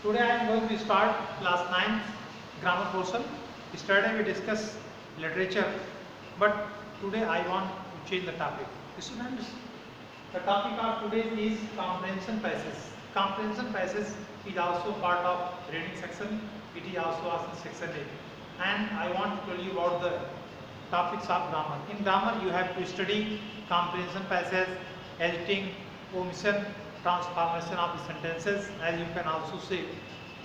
Today I am going to start class 9 grammar portion. Yesterday we discussed literature, but today I want to change the topic. Students, the topic of today is comprehension passage. Comprehension passage is also part of reading section. It is also asked in section A. And I want to tell you about the topics of grammar. In grammar, you have to study comprehension passage, editing, omission, transformation of the sentences, as you can also say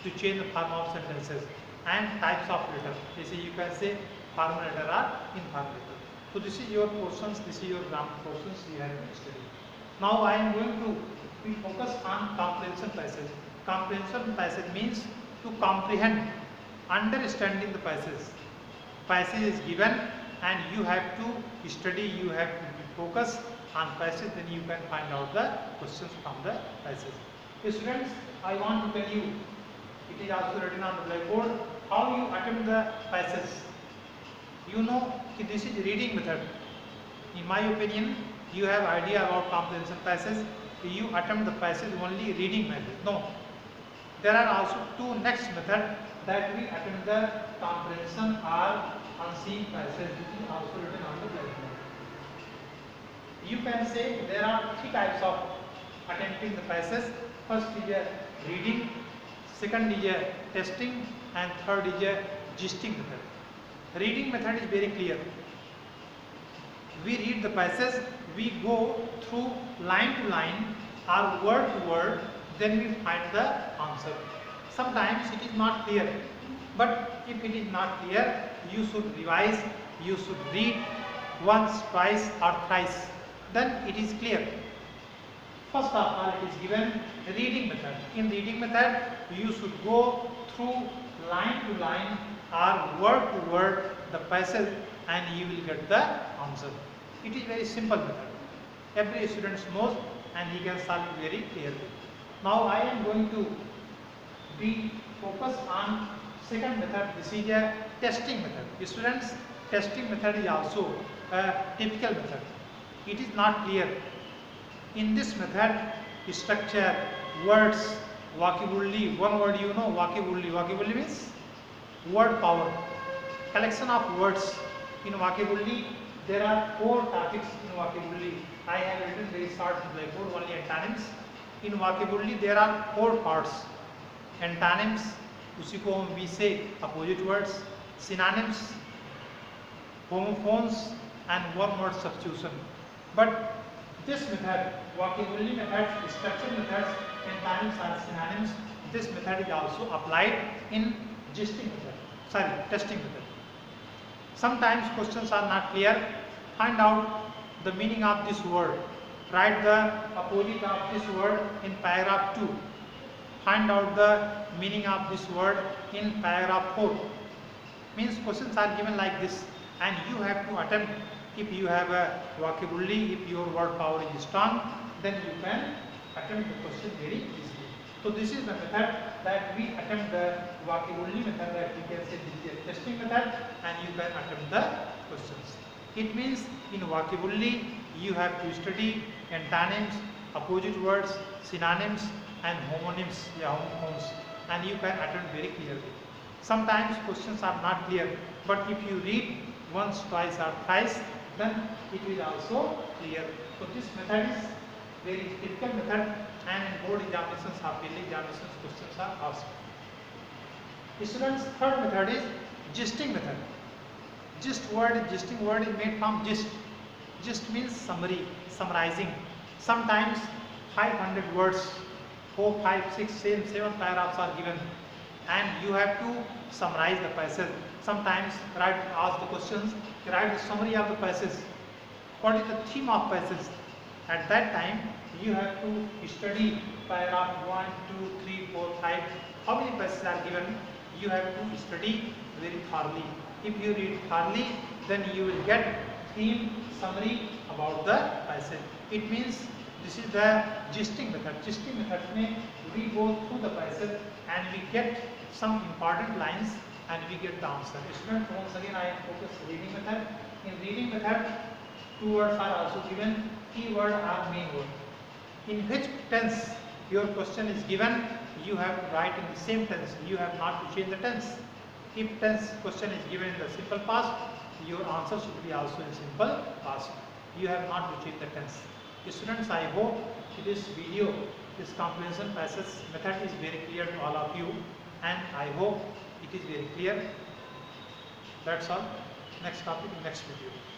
to change the form of sentences, and types of letter. You can say formal letter or informal letter. So this is your portions, this is your grammar portions you have to study. Now I am going to be focused on comprehension passage. Comprehension passage means to comprehend, understanding the passage. Passage is given and you have to study, you have to be focused on passage, then you can find out the questions from the passage. Students, I want to tell you, it is also written on the blackboard, how you attempt the passage. You know this is reading method. In my opinion, you have idea about comprehension passage. You attempt the passage only reading method. No. There are also two next method that we attempt the comprehension or unseen passage, which is also written on the blackboard. You can say there are three types of attempting the passage. First is a reading, second is a testing, and third is a gisting method. Reading method is very clear. We read the passage, we go through line to line or word to word, then we find the answer. Sometimes it is not clear, but if it is not clear, you should revise, you should read once, twice or thrice, then it is clear. First of all, it is given reading method. In reading method, you should go through line to line or word to word the passage and you will get the answer. It is very simple method. Every student knows and he can solve it very clearly. Now I am going to be focused on second method. This is a testing method. Students, testing method is also a typical method. It is not clear. In this method, structure, words, vocabulary, one word you know, vocabulary. Vocabulary means word power. Collection of words. In vocabulary, there are four topics in vocabulary. I have written very short blackboard, only antonyms. In vocabulary, there are four parts. Antonyms, उसी को हम we say opposite words. Synonyms, homophones, and one word substitution. But this method, vocabulary methods, structure methods, antonyms and synonyms, this method is also applied in testing method. Sometimes questions are not clear. Find out the meaning of this word. Write the opposite of this word in paragraph 2. Find out the meaning of this word in paragraph 4. Means questions are given like this and you have to attempt. If you have a vocabulary, if your word power is strong, then you can attempt the question very easily. So this is the method that we attempt the vocabulary method, that we can say this is a testing method and you can attempt the questions. It means in vocabulary you have to study antonyms, opposite words, synonyms and homonyms, homophones, and you can attempt very clearly. Sometimes questions are not clear, but if you read once, twice or thrice, then it will also clear. So this method is very typical method and in board examinations or field examinations questions are asked. Students, third method is gisting method. Gisting word is made from gist. Gist means summary, summarizing. Sometimes 500 words, 4, 5, 6, 7 paragraphs are given and you have to summarize the passage. Sometimes ask the questions, write the summary of the passage. What is the theme of passage? At that time, you have to study paragraph 1, 2, 3, 4, 5. How many passages are given? You have to study very thoroughly. If you read thoroughly, then you will get theme, summary about the passage. It means this is the gisting method. Gisting method means we go through the passage and we get some important lines and we get the answer. Students, once again I am focused reading method. In reading method, two words are also given, key word or main word. In which tense your question is given, you have to write in the same tense. You have not to change the tense. If tense question is given in the simple past, your answer should be also in simple past. You have not to change the tense. Students, I hope this video, this comprehension passage method is very clear to all of you, and I hope it is very clear. That's all. Next topic in next video.